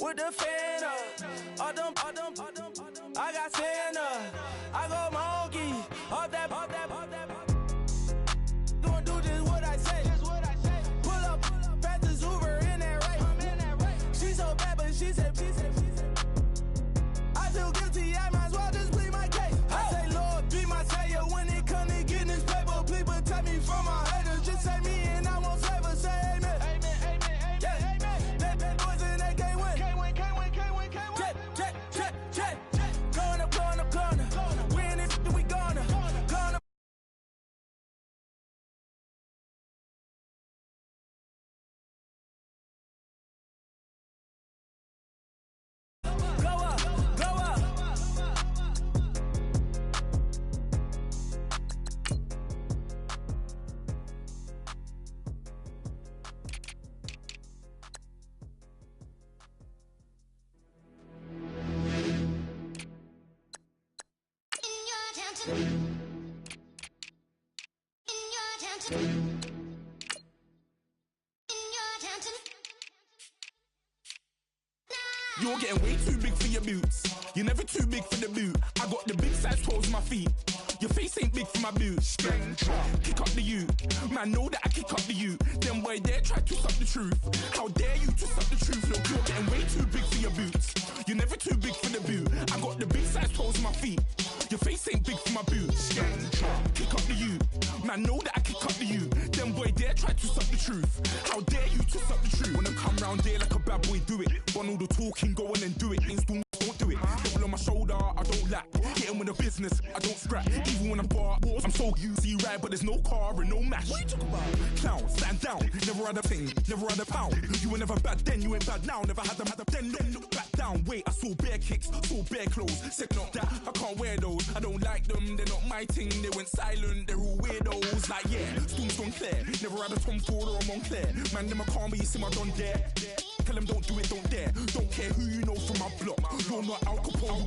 with the fan up. All them, I got Santa. I go monkey, up that. Gonna do just what I say. Pull up, pass the Uber in that race. She so bad, but she said. I feel guilty, I might as well just plead my case. I say, Lord, be my savior when it comes to getting this paper. Please protect me from my haters. Just say me and I won't save her. Say amen. That boys in that can't win. Check. Going up. Win it, we gonna. You're getting way too big for your boots. You're never too big for the boot. I got the big size toes on my feet. Your face ain't big for my boots. Kick up the you. Man, know that I kick up the you. Them boy dare try to suck the truth. How dare you to suck the truth? Look, you're getting way too big for your boots. You're never too big for the boot. I got the big size toes on my feet. Your face ain't big for my boots. Kick up the you. Man, know that I kick up the you. Them boy dare try to suck the truth. How dare you to suck the truth? Wanna come round there like a bad boy, do it. Want all the talking, go on and do it. Don't do it. Double on my shoulder, I don't lack. Get in with the business, I don't scrap. Even when I'm bar, I'm so easy right, but there's no car and no match. What you talk about? Clown, stand down. Never had a thing, never had a pound. You were never bad then, you ain't bad now. Never had them, then look back down. Wait, I saw bare kicks, saw bare clothes. Said not that, I can't wear those. I don't like them, they're not my thing. They went silent, they're all weirdos. Like yeah, Storm's gone clear. Never had a Tom Ford or a Montclair. Man, them I can't be, see my done there. Tell them don't do it, don't dare. Don't care who you know from my block. You're not Al Capone,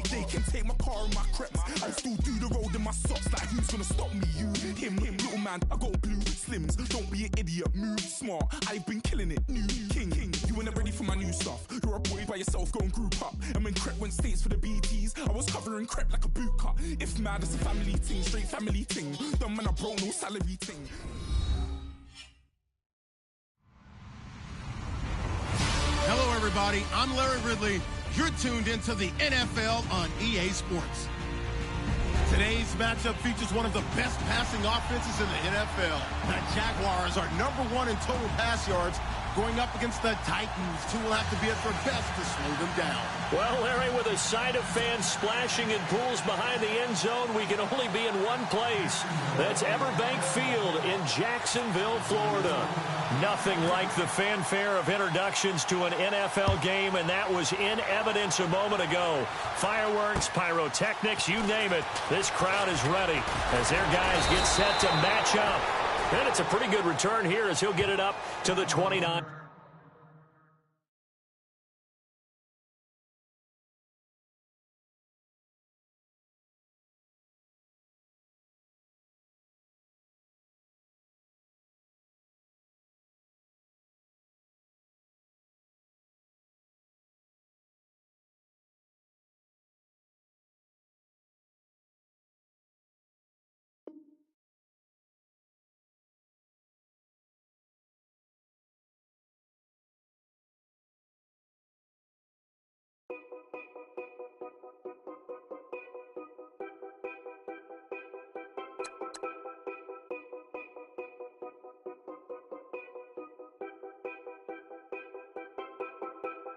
they can take my car and my creps. I'll still do the road in my socks. Like who's gonna stop me? You, him, little man. I got blue slims. Don't be an idiot, move smart. I've been killing it, new king. You weren't ready for my new stuff. You're a boy by yourself, go and group up. And when Crep went states for the BTs, I was covering Crep like a boot cut. If mad, it's a family thing, straight family thing. Dumb man, I broke no salary thing. Hello, everybody. I'm Larry Ridley. You're tuned into the NFL on EA Sports. Today's matchup features one of the best passing offenses in the NFL. The Jaguars are #1 in total pass yards, going up against the Titans. Two will have to be at their best to slow them down. Well, Larry, with a sight of fans splashing in pools behind the end zone, we can only be in one place. That's Everbank Field in Jacksonville, Florida. Nothing like the fanfare of introductions to an NFL game, and that was in evidence a moment ago. Fireworks, pyrotechnics, you name it. This crowd is ready as their guys get set to match up. And it's a pretty good return here as he'll get it up to the 29.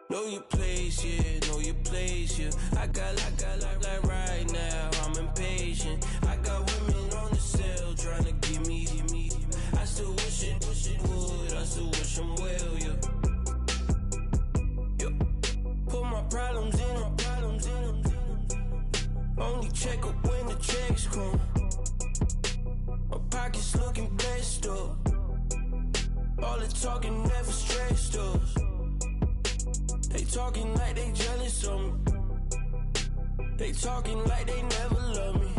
Know your place, yeah, know your place, yeah. I got like right now, I'm impatient. I got women on the cell trying to give me. I still wish it would, I still wish I'm well, yeah. Put my problems in. Only check up when the checks come. My pockets looking blessed up. All the talking never stressed us. They talking like they jealous of me. They talking like they never love me.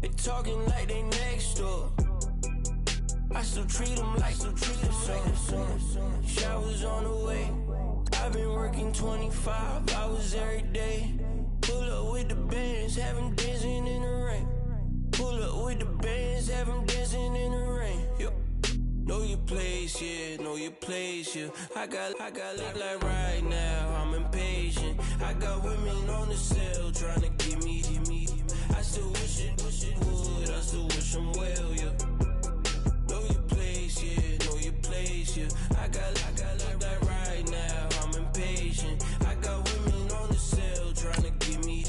They talking like they next door. I still treat them like some. Showers on the way. I I've been working 25 hours every day. Pull up with the bands, have them dancing in the rain. Pull up with the bands, have them dancing in the rain. Yep. Know your place, yeah, know your place, yeah. I got look like right now, I'm impatient. I got women on the cell trying to give me. I still wish it would, I still wish them well, yeah. Know your place, yeah, know your place, yeah. I got look like right now, I'm impatient. I got women on the cell trying to give me.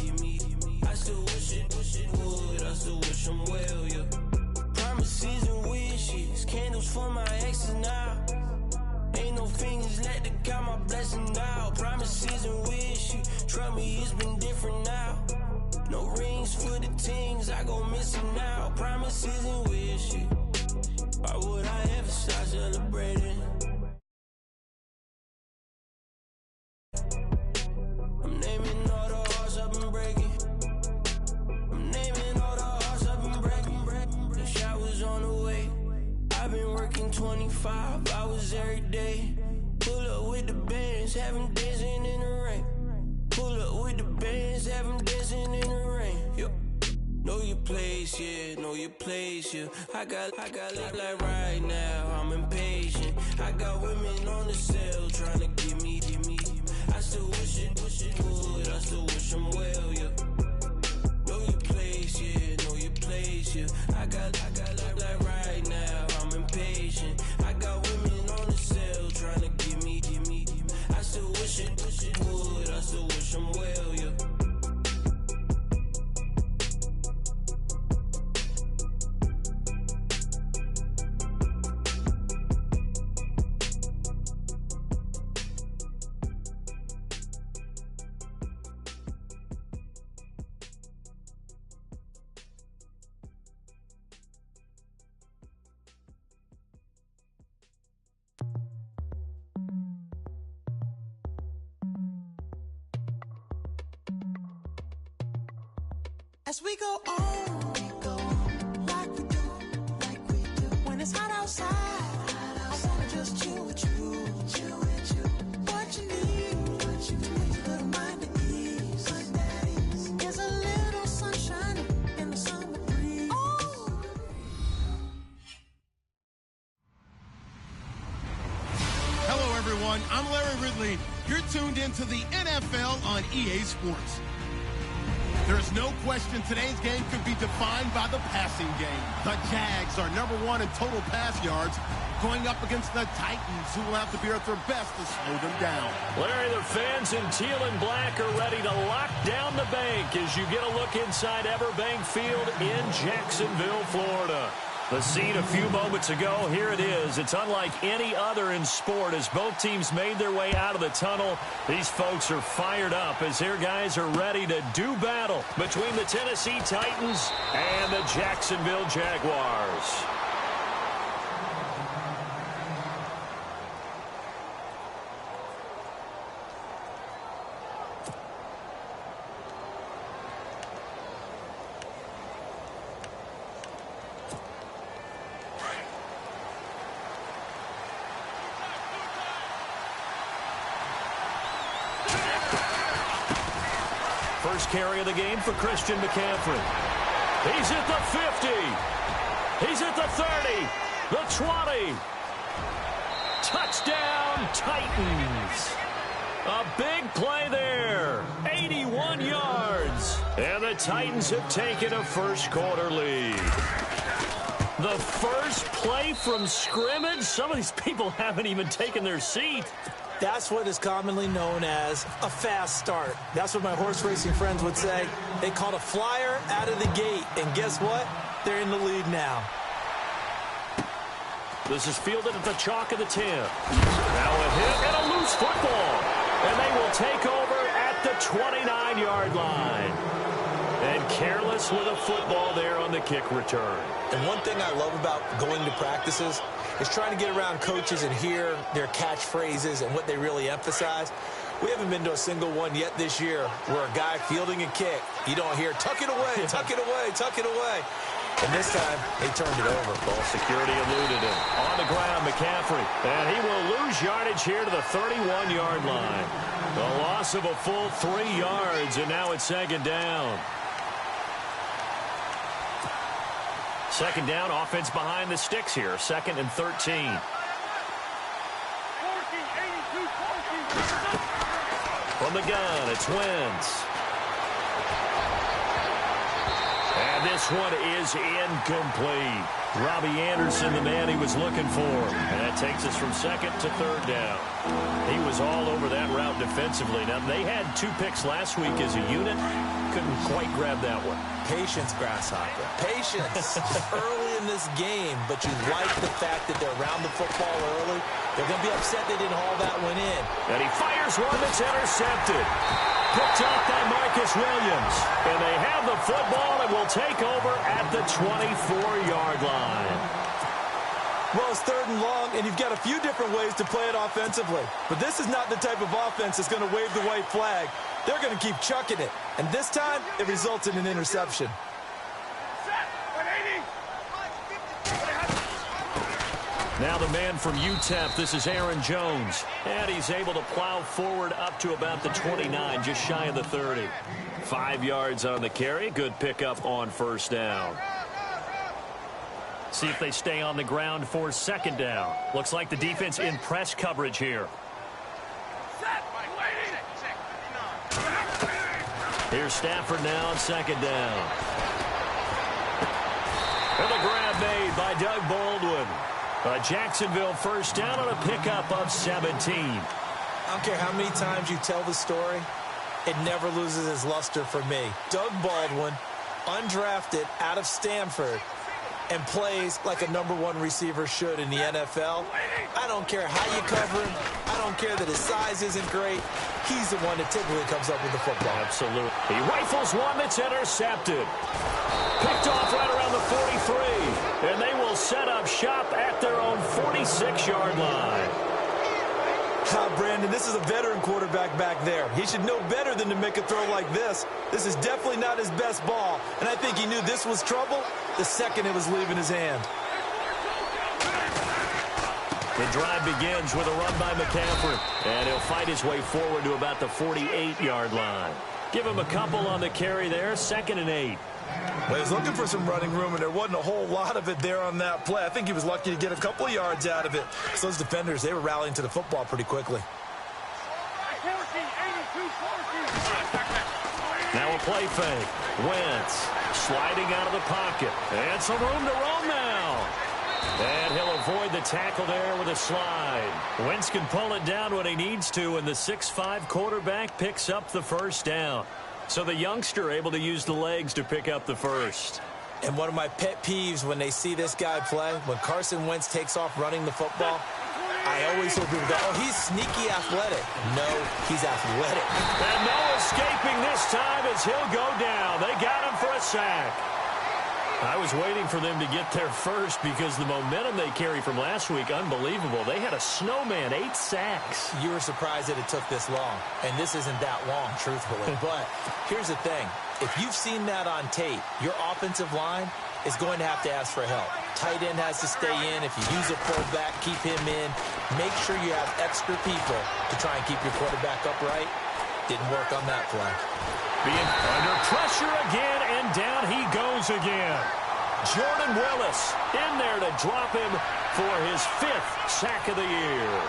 I still wish it would, I still wish them well, yeah. Promises and wishes, candles for my exes now. Ain't no fingers left to count my blessing now. Promises and wishes, trust me, it's been different now. No rings for the things, I go missing now. Promises and wishes, why would I ever stop celebrating? I'm naming all the hearts I've been breaking. I'm naming all the hearts I've been breaking. The showers on the way. I've been working 25 hours every day. Pull up with the bands, have them dancing in the rain. Pull up with the bands, have them dancing in the rain. Yep. Know your place, yeah, know your place, yeah. I got look like right now, I'm impatient. I got women on the cell trying to give me. I still wish it would, I still wish them well, yeah. Know your place, yeah, know your place, yeah. I got look like right now, I'm impatient. I got women on the cell trying to give me. I still wish it would, I still wish them well, yeah. As we go on, like we do. When it's hot outside, I wanna just chill with you. What you need, little mind at ease. There's a little sunshine in the summer breeze. Oh. Hello, everyone. I'm Larry Ridley. You're tuned into the NFL on EA Sports. There's no question today's game could be defined by the passing game. The Jags are #1 in total pass yards, going up against the Titans, who will have to be at their best to slow them down. Larry, the fans in teal and black are ready to lock down the bank as you get a look inside Everbank Field in Jacksonville, Florida. The scene a few moments ago, here it is. It's unlike any other in sport as both teams made their way out of the tunnel. These folks are fired up as their guys are ready to do battle between the Tennessee Titans and the Jacksonville Jaguars. First carry of the game for Christian McCaffrey. He's at the 50. He's at the 30. The 20. Touchdown, Titans. A big play there. 81 yards. And the Titans have taken a first quarter lead. The first play from scrimmage. Some of these people haven't even taken their seat. That's what is commonly known as a fast start. That's what my horse racing friends would say. They caught a flyer out of the gate, and guess what? They're in the lead now. This is fielded at the chalk of the 10. Now a hit and a loose football. And they will take over at the 29-yard line. And careless with a football there on the kick return. And one thing I love about going to practices is trying to get around coaches and hear their catchphrases and what they really emphasize. We haven't been to a single one yet this year where a guy fielding a kick, you don't hear, tuck it away, tuck it away, tuck it away. And this time, they turned it over. Ball security eluded him. On the ground, McCaffrey. And he will lose yardage here to the 31-yard line. A loss of a full 3 yards, and now it's second down. Second down, offense behind the sticks here. 2nd and 13. From the gun, it's Wentz. And this one is incomplete. Robbie Anderson, the man he was looking for. And that takes us from 2nd to 3rd down. He was all over that route defensively. Now, they had 2 picks last week as a unit. Couldn't quite grab that one. Patience, Grasshopper. Patience early in this game, but you like the fact that they're around the football early. They're going to be upset they didn't haul that one in. And he fires one that's intercepted. Picked off by Marcus Williams. And they have the football and will take over at the 24-yard line. Well, it's 3rd and long, and you've got a few different ways to play it offensively. But this is not the type of offense that's going to wave the white flag. They're going to keep chucking it. And this time, it results in an interception. Now the man from UTEP, this is Aaron Jones. And he's able to plow forward up to about the 29, just shy of the 30. 5 yards on the carry. Good pickup on 1st down. See if they stay on the ground for 2nd down. Looks like the defense in press coverage here. Here's Stafford now on 2nd down. And the grab made by Doug Baldwin. A Jacksonville 1st down on a pickup of 17. I don't care how many times you tell the story, it never loses its luster for me. Doug Baldwin, undrafted out of Stanford, and plays like a #1 receiver should in the NFL. I don't care how you cover him. I don't care that his size isn't great. He's the one that typically comes up with the football. Absolutely. He rifles one that's intercepted. Picked off right around the 43. And they will set up shop at their own 46-yard line. Brandon, this is a veteran quarterback back there. He should know better than to make a throw like this. This is definitely not his best ball, and I think he knew this was trouble the second it was leaving his hand. The drive begins with a run by McCaffrey, and he'll fight his way forward to about the 48-yard line. Give him a couple on the carry there, 2nd and 8. Well, he was looking for some running room, and there wasn't a whole lot of it there on that play. I think he was lucky to get a couple of yards out of it. So those defenders, they were rallying to the football pretty quickly. Now a play fake. Wentz sliding out of the pocket. And some room to roam now. And he'll avoid the tackle there with a slide. Wentz can pull it down when he needs to, and the 6'5" quarterback picks up the 1st down. So the youngster able to use the legs to pick up the 1st. And one of my pet peeves when they see this guy play, when Carson Wentz takes off running the football, I always hear people go, oh, he's sneaky athletic. No, he's athletic. And no escaping this time as he'll go down. They got him for a sack. I was waiting for them to get there first because the momentum they carry from last week, unbelievable. They had a snowman, 8 sacks. You were surprised that it took this long, and this isn't that long, truthfully. But here's the thing. If you've seen that on tape, your offensive line is going to have to ask for help. Tight end has to stay in. If you use a fullback, keep him in. Make sure you have extra people to try and keep your quarterback upright. Didn't work on that play. Being under pressure again, and down he goes again. Jordan Willis in there to drop him for his 5th sack of the year.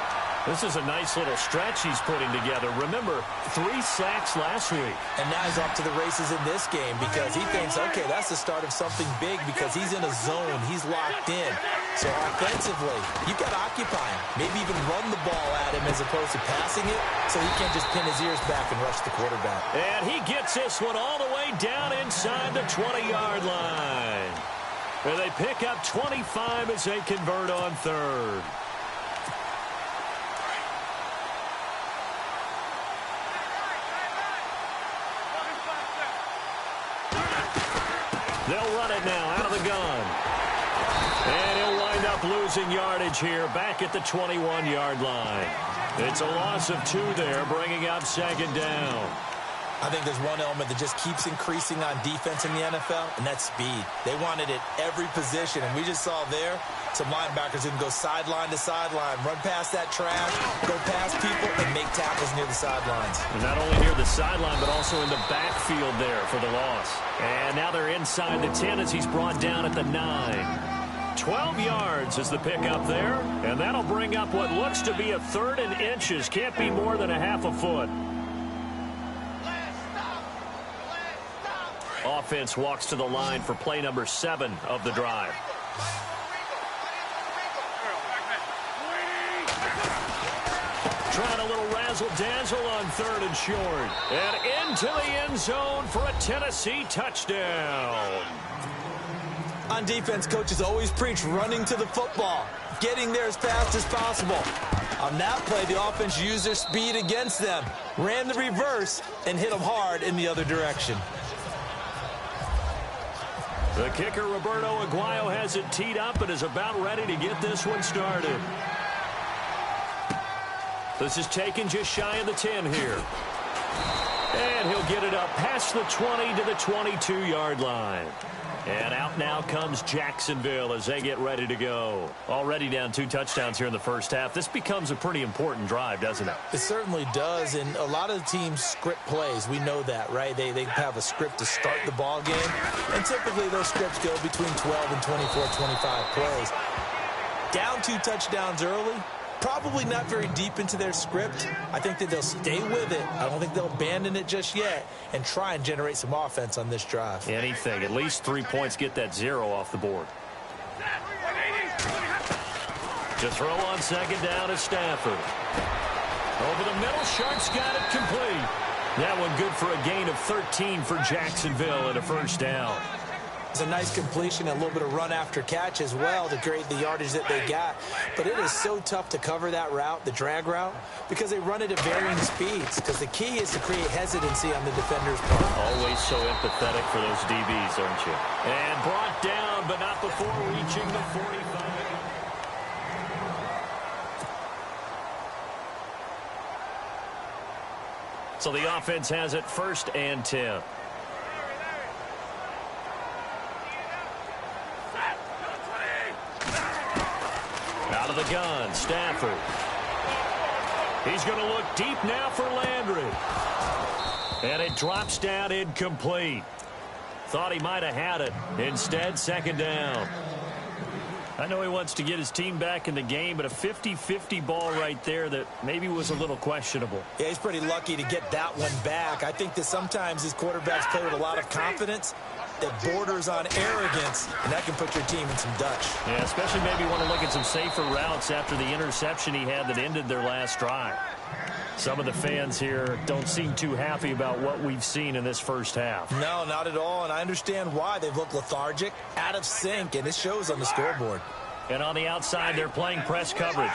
This is a nice little stretch he's putting together. Remember, 3 sacks last week. And now he's off to the races in this game because he thinks, okay, that's the start of something big because he's in a zone. He's locked in. So offensively, you've got to occupy him. Maybe even run the ball at him as opposed to passing it so he can't just pin his ears back and rush the quarterback. And he gets this one all the way down inside the 20-yard line. And they pick up 25 as they convert on 3rd. They'll run it now out of the gun. And he'll wind up losing yardage here back at the 21-yard line. It's a loss of 2 there, bringing up 2nd down. I think there's one element that just keeps increasing on defense in the NFL, and that's speed. They want it at every position, and we just saw there some linebackers who can go sideline to sideline, run past that trash, go past people, and make tackles near the sidelines. And not only near the sideline, but also in the backfield there for the loss. And now they're inside the 10 as he's brought down at the 9. 12 yards is the pickup there, and that'll bring up what looks to be a 3rd and inches. Can't be more than a half a foot. Offense walks to the line for play number 7 of the drive. Trying a little razzle-dazzle on 3rd and short. And into the end zone for a Tennessee touchdown. On defense, coaches always preach running to the football, getting there as fast as possible. On that play, the offense used their speed against them, ran the reverse, and hit them hard in the other direction. The kicker, Roberto Aguayo, has it teed up and is about ready to get this one started. This is taken just shy of the 10 here. And he'll get it up past the 20 to the 22-yard line. And out now comes Jacksonville as they get ready to go. Already down 2 touchdowns here in the first half. This becomes a pretty important drive, doesn't it? It certainly does, and a lot of the teams script plays. We know that, right? They have a script to start the ball game, and typically those scripts go between 12 and 24, 25 plays. Down 2 touchdowns early, probably not very deep into their script. I think that they'll stay with it. I don't think they'll abandon it just yet and try and generate some offense on this drive. Anything. At least 3 points, get that 0 off the board. To throw on 2nd down is Stafford. Over the middle, Sharp's got it complete. That one good for a gain of 13 for Jacksonville and a 1st down. It's a nice completion, a little bit of run after catch as well to create the yardage that they got. But it is so tough to cover that route, the drag route, because they run it at varying speeds. Because the key is to create hesitancy on the defender's part. Always so empathetic for those DBs, aren't you? And brought down, but not before reaching the 45. So the offense has it 1st and 10. Out of the gun, Stafford. He's going to look deep now for Landry. And it drops down incomplete. Thought he might have had it. Instead, 2nd down. I know he wants to get his team back in the game, but a 50-50 ball right there that maybe was a little questionable. Yeah, he's pretty lucky to get that one back. I think that sometimes his quarterbacks play with a lot of confidence that borders on arrogance, and that can put your team in some Dutch. Yeah, especially maybe want to look at some safer routes after the interception he had that ended their last drive. Some of the fans here don't seem too happy about what we've seen in this first half. No, not at all, and I understand why. They've looked lethargic, out of sync, and it shows on the scoreboard. And on the outside, they're playing press coverage.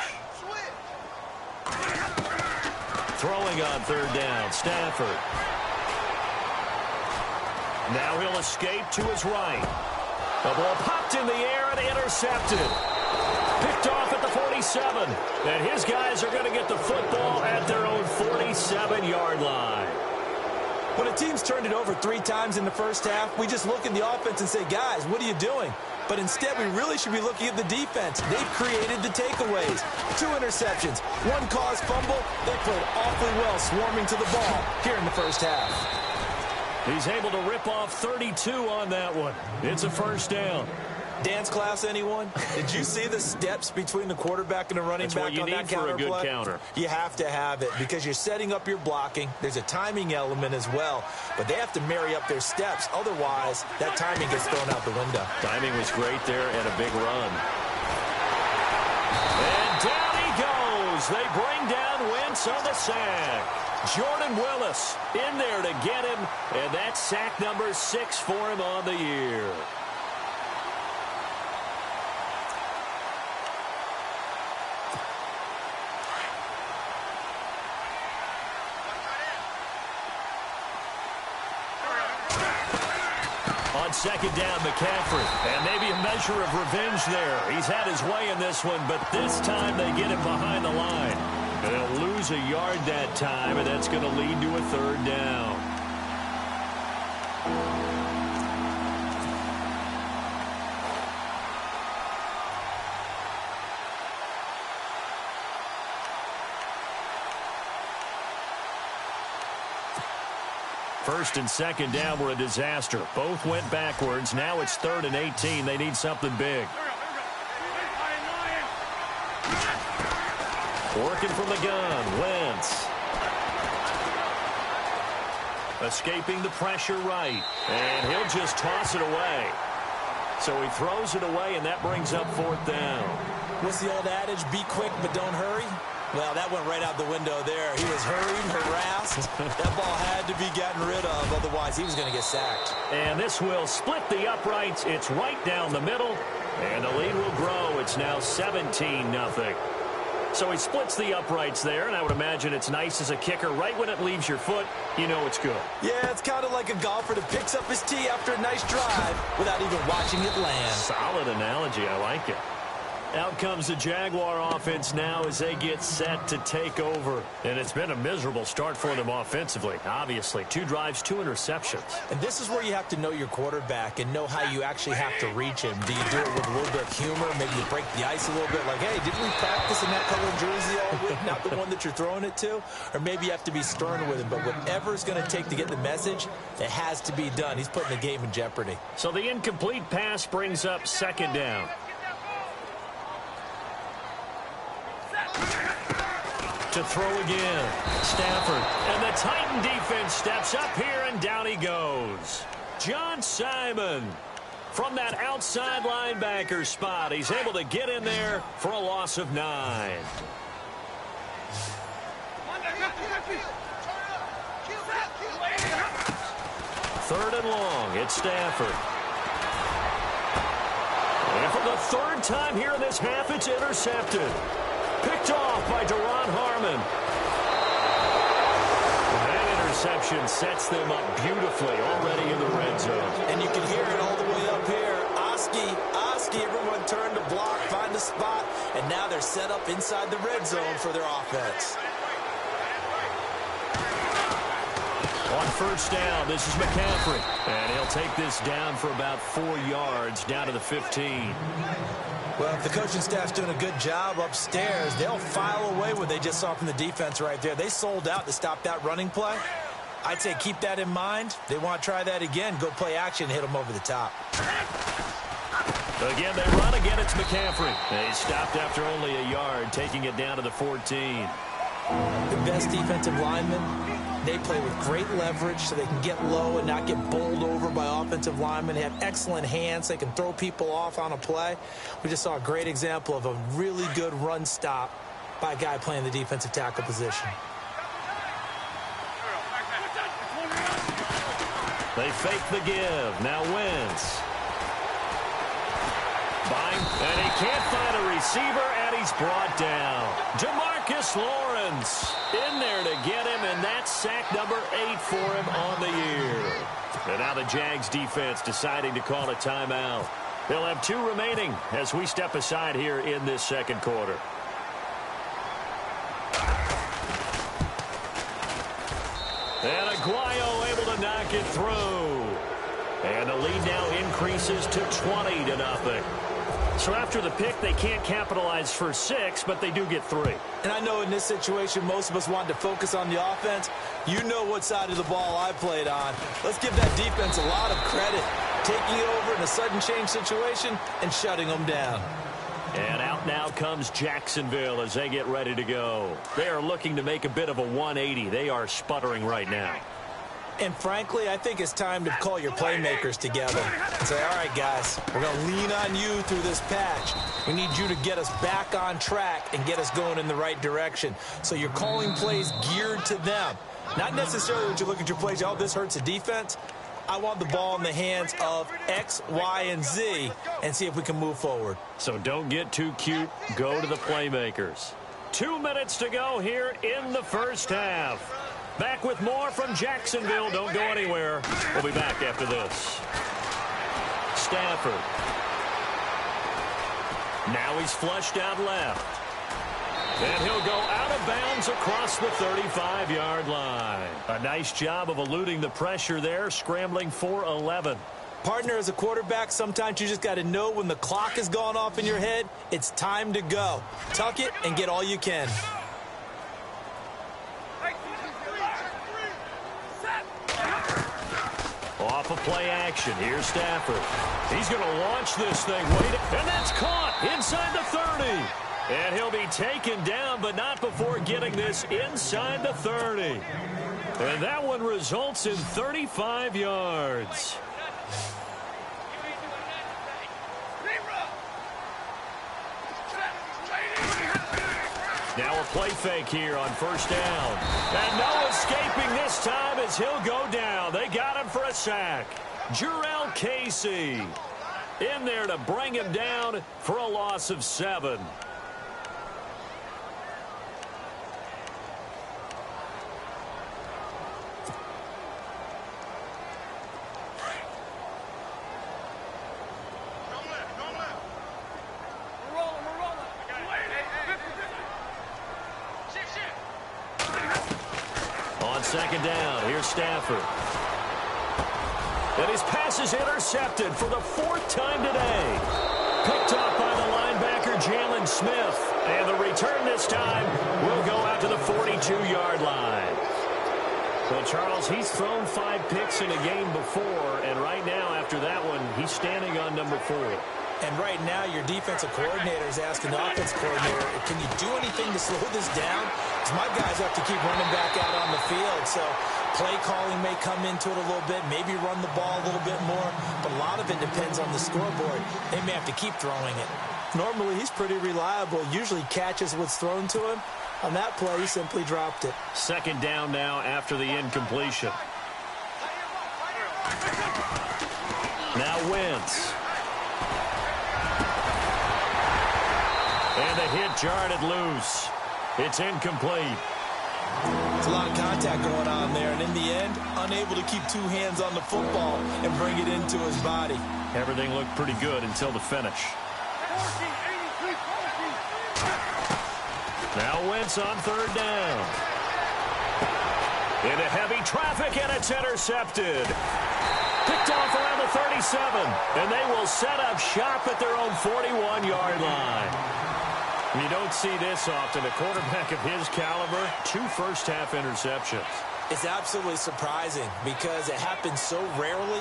Throwing on 3rd down, Stafford. Now he'll escape to his right. The ball popped in the air and intercepted. Picked off at the 47. And his guys are going to get the football at their own 47-yard line. When a team's turned it over 3 times in the first half, we just look at the offense and say, guys, what are you doing? But instead, we really should be looking at the defense. They've created the takeaways. 2 interceptions, 1 caused fumble. They played awfully well swarming to the ball here in the first half. He's able to rip off 32 on that one. It's a 1st down. Dance class, anyone? Did you see the steps between the quarterback and the running back on that counter play? That's what you need for a good counter. You have to have it because you're setting up your blocking. There's a timing element as well, but they have to marry up their steps. Otherwise, that timing gets thrown out the window. Timing was great there and a big run. And down he goes. They bring down Wentz on the sack. Jordan Willis in there to get him, and that's sack number 6 for him on the year. On 2nd down, McCaffrey, and maybe a measure of revenge there. He's had his way in this one, but this time they get him behind the line. They'll lose a yard that time, and that's going to lead to a 3rd down. First and second down were a disaster. Both went backwards. Now it's 3rd and 18. They need something big. Working from the gun, Wentz. Escaping the pressure right. And he'll just toss it away. So he throws it away, and that brings up 4th down. What's the old adage? Be quick, but don't hurry. Well, that went right out the window there. He was hurried, harassed. That ball had to be gotten rid of, otherwise he was going to get sacked. And this will split the uprights. It's right down the middle, and the lead will grow. It's now 17-0. So he splits the uprights there, and I would imagine it's nice as a kicker. Right when it leaves your foot, you know it's good. Yeah, it's kind of like a golfer that picks up his tee after a nice drive without even watching it land. Solid analogy. I like it. Out comes the Jaguar offense now as they get set to take over. And it's been a miserable start for them offensively, obviously. 2 drives, 2 interceptions. And this is where you have to know your quarterback and know how you actually have to reach him. Do you do it with a little bit of humor? Maybe you break the ice a little bit like, hey, didn't we practice in that color jersey all week, not the one that you're throwing it to? Or maybe you have to be stern with him. But whatever it's going to take to get the message, it has to be done. He's putting the game in jeopardy. So the incomplete pass brings up 2nd down. To throw again, Stafford, and the Titan defense steps up here, and down he goes. John Simon from that outside linebacker spot. He's able to get in there for a loss of 9. Third and long, it's Stafford. And for the 3rd time here in this half, it's intercepted. Picked off by Duron Harmon. That interception sets them up beautifully already in the red zone. And you can hear it all the way up here. Oski, everyone turned to block, find a spot, and now they're set up inside the red zone for their offense. On 1st down, this is McCaffrey. And he'll take this down for about 4 yards, down to the 15. Well, if the coaching staff's doing a good job upstairs, they'll file away what they just saw from the defense right there. They sold out to stop that running play. I'd say keep that in mind. They want to try that again. Go play action, hit them over the top. Again, they run. Again, it's McCaffrey. They stopped after only a yard, taking it down to the 14. The best defensive linemen, they play with great leverage so they can get low and not get bowled over by offensive linemen. They have excellent hands. They can throw people off on a play. We just saw a great example of a really good run stop by a guy playing the defensive tackle position. They fake the give. Now Wentz. And he can't find a receiver, and he's brought down. DeMarcus Lawrence in there to get him, and that's sack number 8 for him on the year. And now the Jags defense deciding to call a timeout. They'll have 2 remaining as we step aside here in this 2nd quarter. And Aguayo able to knock it through. And the lead now increases to 20-0. So after the pick, they can't capitalize for 6, but they do get 3. And I know in this situation, most of us wanted to focus on the offense. You know what side of the ball I played on. Let's give that defense a lot of credit. Taking it over in a sudden change situation and shutting them down. And out now comes Jacksonville as they get ready to go. They are looking to make a bit of a 180. They are sputtering right now. And frankly, I think it's time to call your playmakers together and say, all right, guys, we're going to lean on you through this patch. We need you to get us back on track and get us going in the right direction. So you're calling plays geared to them. Not necessarily that you look at your plays, oh, this hurts the defense. I want the ball in the hands of X, Y, and Z and see if we can move forward. So don't get too cute. Go to the playmakers. 2 minutes to go here in the 1st half. Back with more from Jacksonville. Don't go anywhere. We'll be back after this. Stafford. Now he's flushed out left. And he'll go out of bounds across the 35-yard line. A nice job of eluding the pressure there, scrambling for 11. Partner, as a quarterback, sometimes you just got to know when the clock has gone off in your head, it's time to go. Tuck it and get all you can. off of play action. Here's Stafford. He's going to launch this thing. And that's caught inside the 30. And he'll be taken down, but not before getting this inside the 30. And that one results in 35 yards. Now a play fake here on first down. And no escaping this time as he'll go down. They got him for a sack. Jurrell Casey in there to bring him down for a loss of 7. Second down. Here's Stafford. And his pass is intercepted for the 4th time today. Picked off by the linebacker, Jalen Smith. And the return this time will go out to the 42-yard line. Well, Charles, he's thrown 5 picks in a game before. And right now, after that one, he's standing on number 4. And right now, your defensive coordinator is asking the offense coordinator, can you do anything to slow this down? Because my guys have to keep running back out on the field. So play calling may come into it a little bit, maybe run the ball a little bit more. But a lot of it depends on the scoreboard. They may have to keep throwing it. Normally, he's pretty reliable. Usually catches what's thrown to him. On that play, he simply dropped it. Second down now after the incompletion. Now Wentz. And the hit jarred it loose. It's incomplete. There's a lot of contact going on there, and in the end, unable to keep 2 hands on the football and bring it into his body. Everything looked pretty good until the finish. Now Wentz on third down. Into heavy traffic, and it's intercepted. Picked off around the 37, and they will set up shop at their own 41-yard line. You don't see this often. A quarterback of his caliber, 2 first-half interceptions. It's absolutely surprising because it happens so rarely.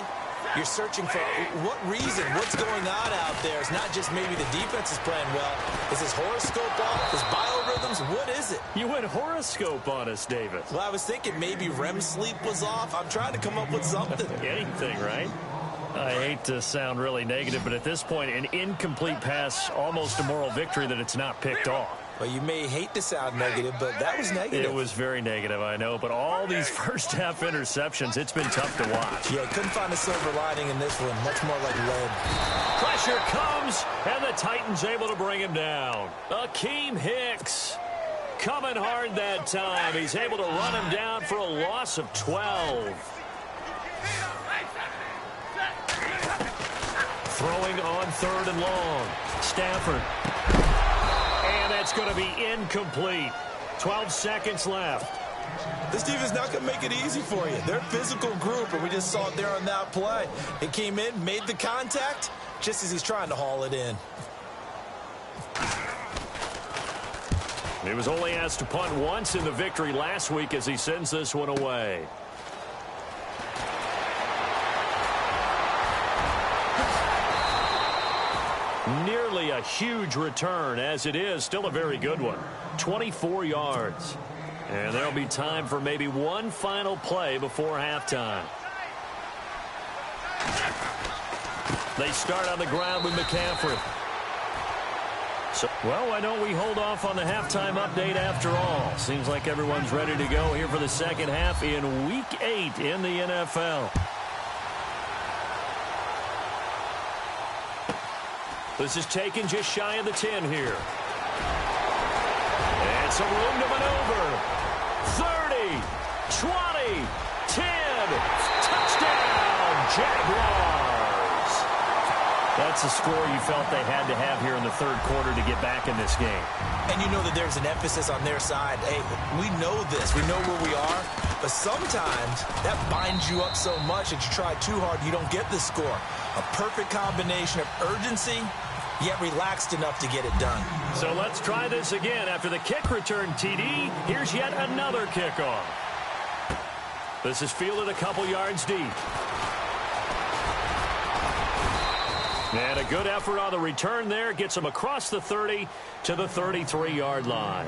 You're searching for what reason, what's going on out there. It's not just maybe the defense is playing well. Is his horoscope off? His biorhythms? What is it? You went horoscope on us, David. Well, I was thinking maybe REM sleep was off. I'm trying to come up with something. Anything, right? I hate to sound really negative, but at this point, an incomplete pass, almost a moral victory that it's not picked off. Well, you may hate to sound negative, but that was negative. It was very negative, I know. But all these first-half interceptions, it's been tough to watch. Yeah, couldn't find a silver lining in this one. Much more like lead. Pressure comes, and the Titans able to bring him down. Akeem Hicks coming hard that time. He's able to run him down for a loss of 12. Throwing on third and long. Stafford. And that's going to be incomplete. 12 seconds left. This defense is not going to make it easy for you. They're a physical group, and we just saw it there on that play. It came in, made the contact, just as he's trying to haul it in. He was only asked to punt once in the victory last week as he sends this one away. Nearly a huge return, as it is still a very good one. 24 yards. And there'll be time for maybe one final play before halftime. They start on the ground with McCaffrey. So, well, why don't we hold off on the halftime update after all? Seems like everyone's ready to go here for the second half in Week 8 in the NFL. This is taken just shy of the 10 here. And some room to maneuver. 30, 20, 10. Touchdown, Jaguars. That's a score you felt they had to have here in the third quarter to get back in this game. And you know that there's an emphasis on their side. Hey, we know this. We know where we are. But sometimes that binds you up so much that you try too hard, you don't get the score. A perfect combination of urgency, yet relaxed enough to get it done. So let's try this again. After the kick return TD, here's yet another kickoff. This is fielded a couple yards deep. And a good effort on the return there. Gets them across the 30 to the 33-yard line.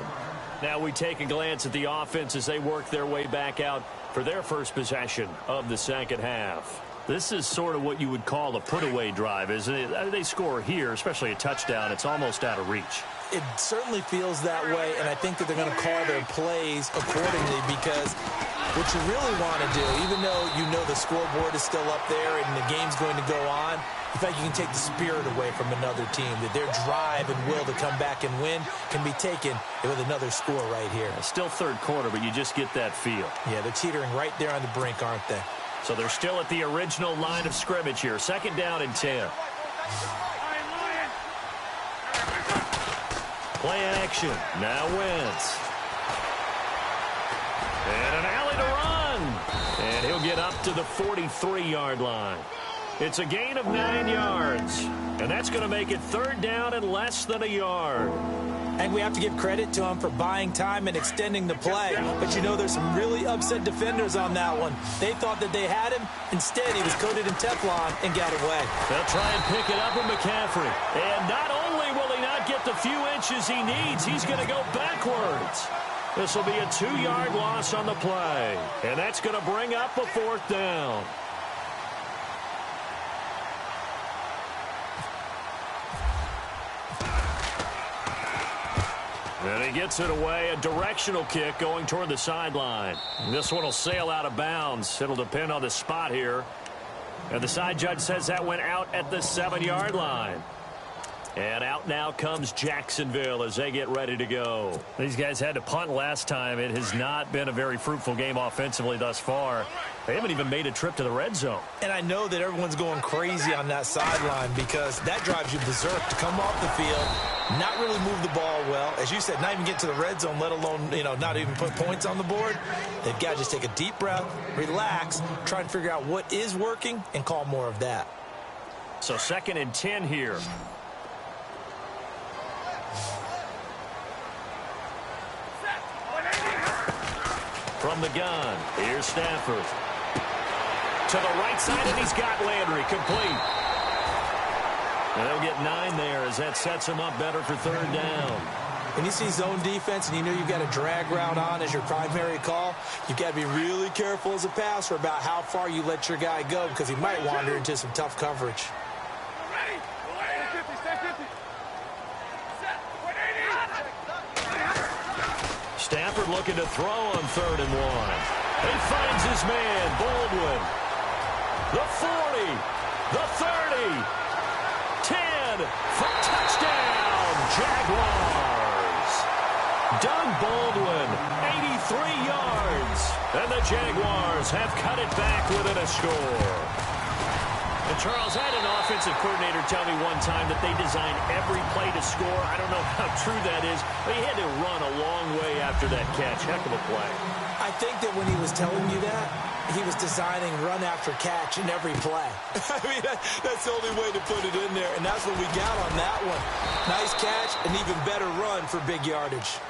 Now we take a glance at the offense as they work their way back out for their first possession of the second half. This is sort of what you would call a put-away drive, isn't it? They score here, especially a touchdown. It's almost out of reach. It certainly feels that way, and I think that they're going to call their plays accordingly because what you really want to do, even though you know the scoreboard is still up there and the game's going to go on, in fact, you can take the spirit away from another team, that their drive and will to come back and win can be taken with another score right here. Still third quarter, but you just get that feel. Yeah, they're teetering right there on the brink, aren't they? So they're still at the original line of scrimmage here. Second down and 10. Play action. Now Wentz. And an alley to run. And he'll get up to the 43-yard line. It's a gain of 9 yards. And that's going to make it third down and less than a yard. And we have to give credit to him for buying time and extending the play. But you know there's some really upset defenders on that one. They thought that they had him. Instead, he was coated in Teflon and got away. They'll try and pick it up with McCaffrey. And not only will he not get the few inches he needs, he's going to go backwards. This will be a 2-yard loss on the play. And that's going to bring up a fourth down. And he gets it away, a directional kick going toward the sideline. This one will sail out of bounds. It'll depend on the spot here. And the side judge says that went out at the 7-yard line. And out now comes Jacksonville as they get ready to go. These guys had to punt last time. It has not been a very fruitful game offensively thus far. They haven't even made a trip to the red zone. And I know that everyone's going crazy on that sideline because that drives you berserk to come off the field, not really move the ball well. As you said, not even get to the red zone, let alone, not even put points on the board. They've got to just take a deep breath, relax, try and figure out what is working, and call more of that. So second and 10 here. From the gun, here's Stafford. To the right side, and he's got Landry complete. And they'll get 9 there as that sets him up better for third down. When you see zone defense and you know you've got a drag route on as your primary call, you've got to be really careful as a passer about how far you let your guy go because he might wander into some tough coverage. Stafford looking to throw on 3rd and 1. He finds his man, Baldwin. The 40, the 30, 10, for touchdown, Jaguars. Doug Baldwin, 83 yards. And the Jaguars have cut it back within a score. And Charles, I had an offensive coordinator tell me one time that they design every play to score. I don't know how true that is, but he had to run a long way after that catch. Heck of a play. I think that when he was telling you that, he was designing run after catch in every play. I mean, that's the only way to put it in there, and that's what we got on that one. Nice catch, an even better run for big yardage.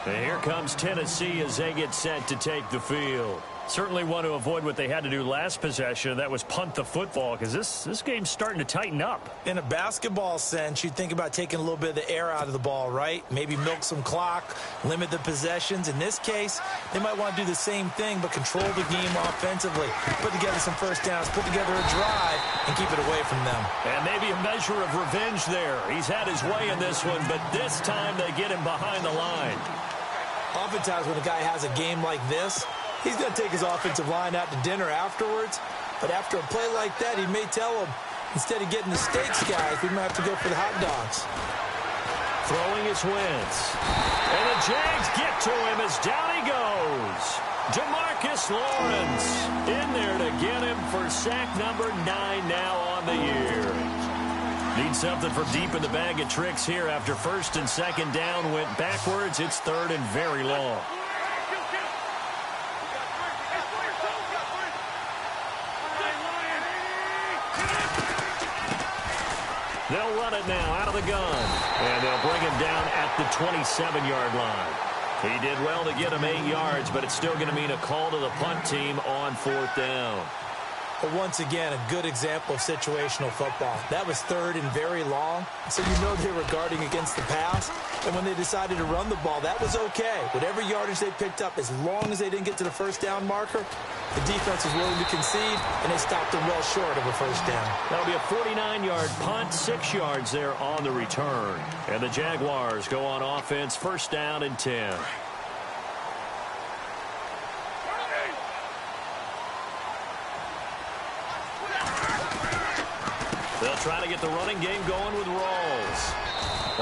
And here comes Tennessee as they get set to take the field. Certainly want to avoid what they had to do last possession. That was punt the football because this game's starting to tighten up. In a basketball sense, you think about taking a little bit of the air out of the ball, right? Maybe milk some clock, limit the possessions. In this case, they might want to do the same thing but control the game offensively. Put together some first downs, put together a drive, and keep it away from them. And maybe a measure of revenge there. He's had his way in this one, but this time they get him behind the line. Oftentimes when a guy has a game like this, he's going to take his offensive line out to dinner afterwards. But after a play like that, he may tell him, instead of getting the steaks, guys, we might have to go for the hot dogs. Throwing his Wentz. And the Jags get to him as down he goes. DeMarcus Lawrence in there to get him for sack number 9 now on the year. Need something from deep in the bag of tricks here after first and second down went backwards. It's third and very long. They'll run it now out of the gun. And they'll bring him down at the 27-yard line. He did well to get him 8 yards, but it's still going to mean a call to the punt team on 4th down. But once again, a good example of situational football. That was third and very long, so you know they were guarding against the pass. And when they decided to run the ball, that was okay. Whatever yardage they picked up, as long as they didn't get to the first down marker, the defense was willing to concede, and they stopped them well short of a first down. That'll be a 49-yard punt, 6 yards there on the return. And the Jaguars go on offense, first down and 10. They'll try to get the running game going with Rawls.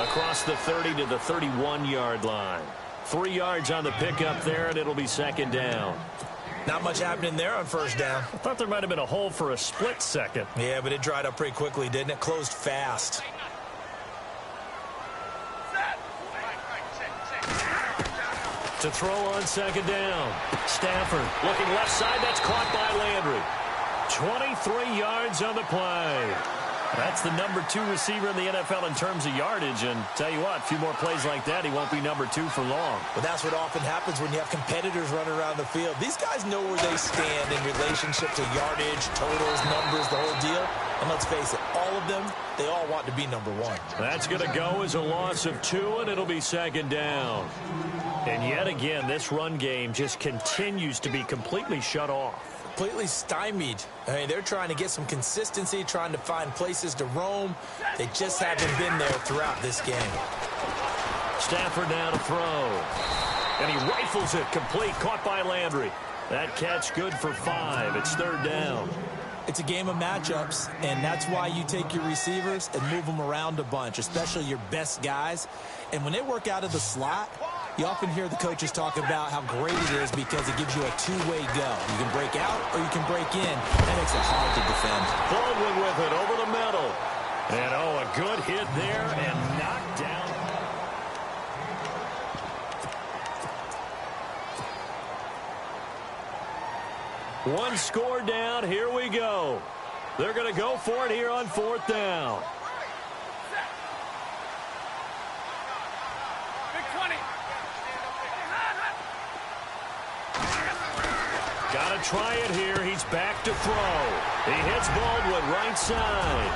Across the 30 to the 31-yard line. 3 yards on the pickup there, and it'll be second down. Not much happening there on first down. I thought there might have been a hole for a split second. Yeah, but it dried up pretty quickly, didn't it? Closed fast. To throw on second down. Stafford looking left side. That's caught by Landry. 23 yards on the play. That's the number 2 receiver in the NFL in terms of yardage. And tell you what, a few more plays like that, he won't be number 2 for long. But that's what often happens when you have competitors running around the field. These guys know where they stand in relationship to yardage, totals, numbers, the whole deal. And let's face it, all of them, they all want to be number 1. That's going to go as a loss of 2, and it'll be second down. And yet again, this run game just continues to be completely shut off. Completely stymied. I mean, they're trying to get some consistency, trying to find places to roam. They just haven't been there throughout this game. Stafford now to throw. And he rifles it complete, caught by Landry. That catch good for 5. It's third down. It's a game of matchups, and that's why you take your receivers and move them around a bunch, especially your best guys. And when they work out of the slot, you often hear the coaches talk about how great it is because it gives you a two-way go. You can break out or you can break in. That makes it hard to defend. Baldwin with it over the middle. And, a good hit there and knocked down. One score down. Here we go. They're going to go for it here on fourth down. Got to try it here. He's back to throw. He hits Baldwin right side.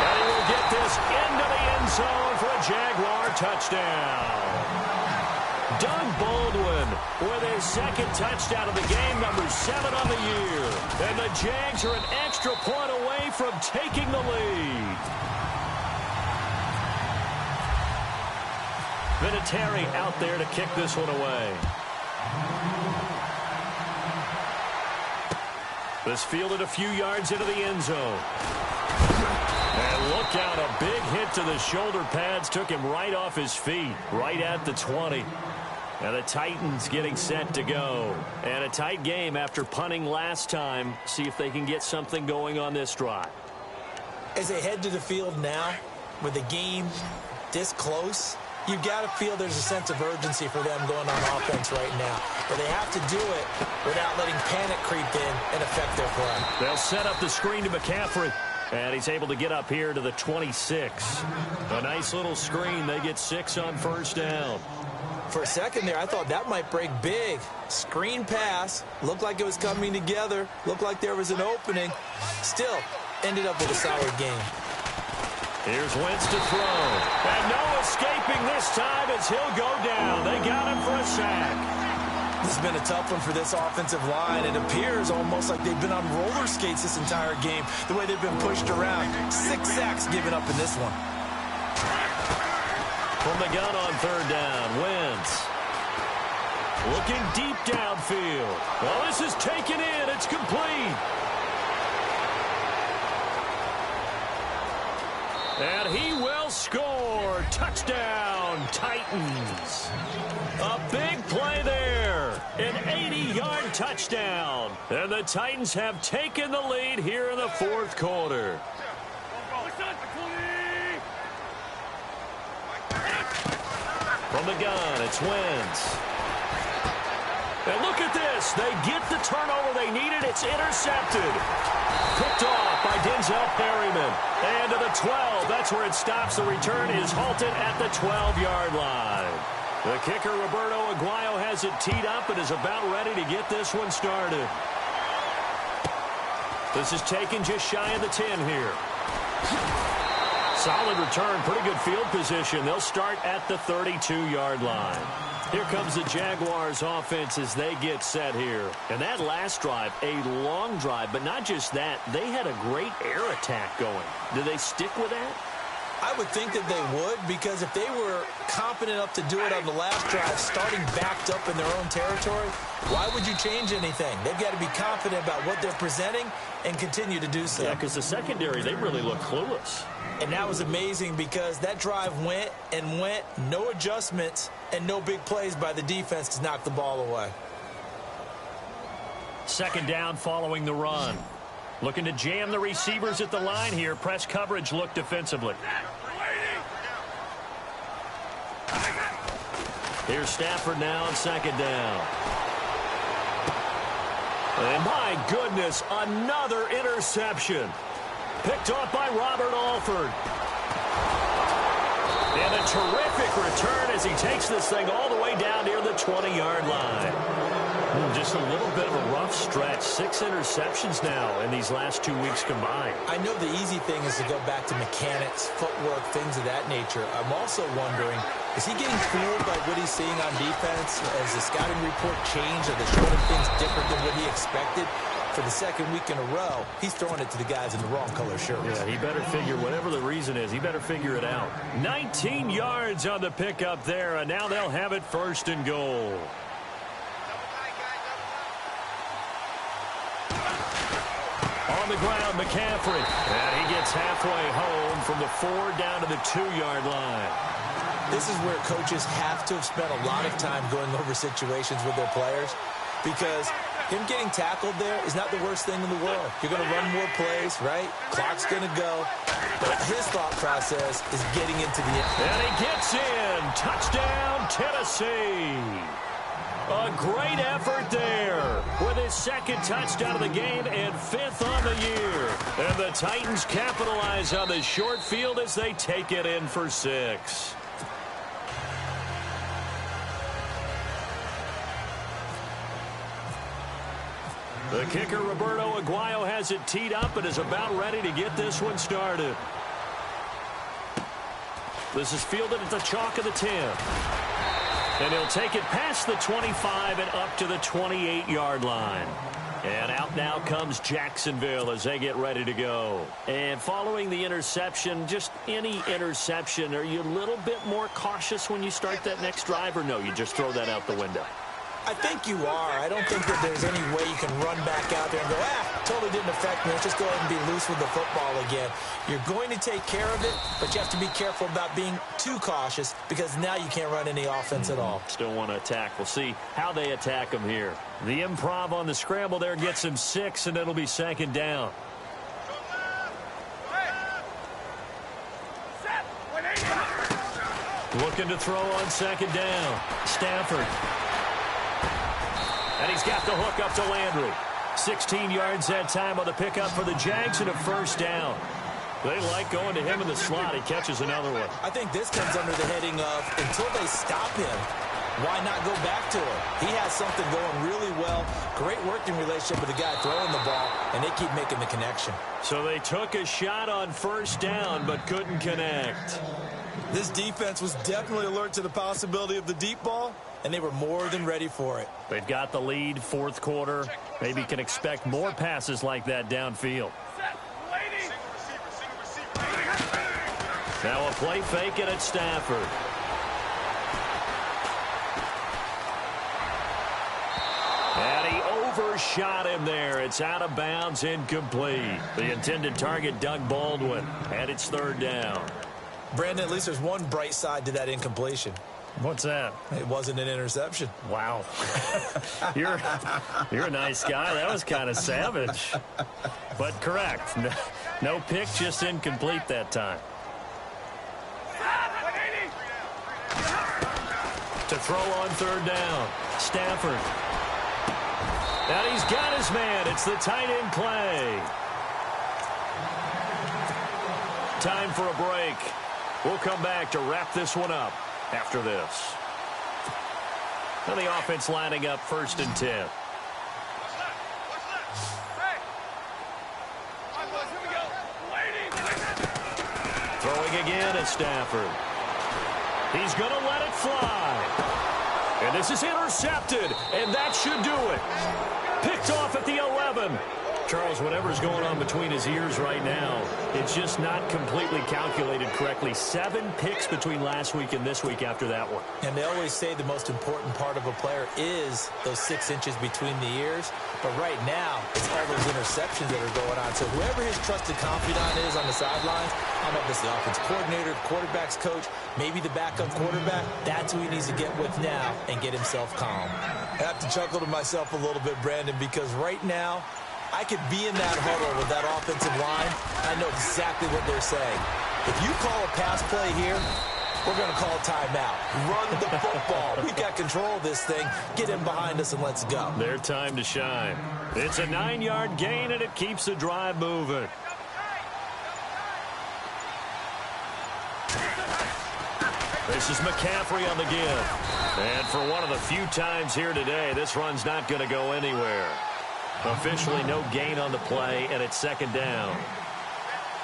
And he will get this into the end zone for a Jaguar touchdown. Doug Baldwin with his second touchdown of the game, number 7 on the year. And the Jags are an extra point away from taking the lead. Vinatieri out there to kick this one away. This fielded a few yards into the end zone. And look out, a big hit to the shoulder pads. Took him right off his feet, right at the 20. And the Titans getting set to go. And a tight game after punting last time. See if they can get something going on this drive. As they head to the field now, with the game this close, you've got to feel there's a sense of urgency for them going on offense right now. But they have to do it without letting panic creep in and affect their play. They'll set up the screen to McCaffrey. And he's able to get up here to the 26. A nice little screen. They get 6 on first down. For a second there, I thought that might break big. Screen pass. Looked like it was coming together. Looked like there was an opening. Still, ended up with a solid game. Here's Wentz to throw. And no escaping this time as he'll go down. They got him for a sack. This has been a tough one for this offensive line. It appears almost like they've been on roller skates this entire game, the way they've been pushed around. 6 sacks given up in this one. From the gun on third down, Wentz. Looking deep downfield. Well, this is taken in. It's complete. And he will score. Touchdown, Titans. A big play there. An 80-yard touchdown. And the Titans have taken the lead here in the fourth quarter. From the gun, it's Wentz. And look at this. They get the turnover they needed. It's intercepted. Picked off by Denzel Perryman. And to the 12. That's where it stops. The return is halted at the 12-yard line. The kicker, Roberto Aguayo, has it teed up and is about ready to get this one started. This is taken just shy of the 10 here. Solid return, pretty good field position. They'll start at the 32-yard line. Here comes the Jaguars offense as they get set here. And that last drive, a long drive, but not just that. They had a great air attack going. Do they stick with that? I would think that they would, because if they were competent enough to do it on the last drive, starting backed up in their own territory, why would you change anything? They've got to be confident about what they're presenting and continue to do so. Yeah, because the secondary, they really look clueless. And that was amazing because that drive went and went, no adjustments, and no big plays by the defense to knock the ball away. Second down following the run. Looking to jam the receivers at the line here. Press coverage look defensively. Here's Stafford now on second down. And my goodness, another interception. Picked off by Robert Alford. And a terrific return as he takes this thing all the way down near the 20-yard line. Just a little bit of a rough stretch. 6 interceptions now in these last 2 weeks combined. I know the easy thing is to go back to mechanics, footwork, things of that nature. I'm also wondering, is he getting fooled by what he's seeing on defense? Has the scouting report changed? Are they showing him things different than what he expected? For the second week in a row, he's throwing it to the guys in the wrong color shirts. Yeah, he better figure, whatever the reason is, he better figure it out. 19 yards on the pickup there, and now they'll have it first and goal. On the ground, McCaffrey. And he gets halfway home from the 4 down to the 2-yard line. This is where coaches have to have spent a lot of time going over situations with their players, because him getting tackled there is not the worst thing in the world. You're going to run more plays, right? Clock's going to go. But his thought process is getting into the end. And he gets in. Touchdown, Tennessee. A great effort there with his second touchdown of the game and 5th on the year. And the Titans capitalize on the short field as they take it in for 6. The kicker, Roberto Aguayo, has it teed up and is about ready to get this one started. This is fielded at the chalk of the 10. And he'll take it past the 25 and up to the 28-yard line. And out now comes Jacksonville as they get ready to go. And following the interception, just any interception, are you a little bit more cautious when you start that next drive, or no, you just throw that out the window? I think you are. I don't think that there's any way you can run back out there and go, totally didn't affect me. Let's just go ahead and be loose with the football again. You're going to take care of it, but you have to be careful about being too cautious, because now you can't run any offense at all. Still want to attack. We'll see how they attack him here. The improv on the scramble there gets him 6, and it'll be second down. Looking to throw on second down. Stafford. And he's got the hook up to Landry. 16 yards that time on the pickup for the Jags and a first down. They like going to him in the slot. He catches another one. I think this comes under the heading of, until they stop him, why not go back to him? He has something going really well. Great working relationship with the guy throwing the ball, and they keep making the connection. So they took a shot on first down but couldn't connect. This defense was definitely alert to the possibility of the deep ball, and they were more than ready for it. They've got the lead, fourth quarter. Maybe can expect more passes like that downfield. Now a play fake it at Stafford. And he overshot him there. It's out of bounds, incomplete. The intended target, Doug Baldwin, and it's third down. Brandon, at least there's one bright side to that incompletion. What's that? It wasn't an interception. Wow. You're a nice guy. That was kind of savage. But correct. No pick, just incomplete that time. To throw on third down. Stafford. And he's got his man. It's the tight end play. Time for a break. We'll come back to wrap this one up after this. And the offense lining up 1st and 10. Throwing again is Stafford. He's going to let it fly. And this is intercepted, and that should do it. Picked off at the 11. Charles, whatever's going on between his ears right now, it's just not completely calculated correctly. 7 picks between last week and this week after that one. And they always say the most important part of a player is those 6 inches between the ears. But right now, it's all those interceptions that are going on. So whoever his trusted confidant is on the sidelines, I don't know if it's the offense coordinator, the quarterback's coach, maybe the backup quarterback, that's who he needs to get with now and get himself calm. I have to chuckle to myself a little bit, Brandon, because right now, I could be in that huddle with that offensive line. I know exactly what they're saying. If you call a pass play here, we're going to call a timeout. Run the football. We've got control of this thing. Get in behind us and let's go. Their time to shine. It's a 9-yard gain, and it keeps the drive moving. This is McCaffrey on the give. And for one of the few times here today, this run's not going to go anywhere. Officially no gain on the play, and it's second down.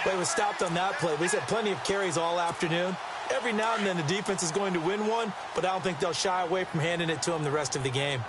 Well, he was stopped on that play. He's had plenty of carries all afternoon. Every now and then the defense is going to win one, but I don't think they'll shy away from handing it to him the rest of the game.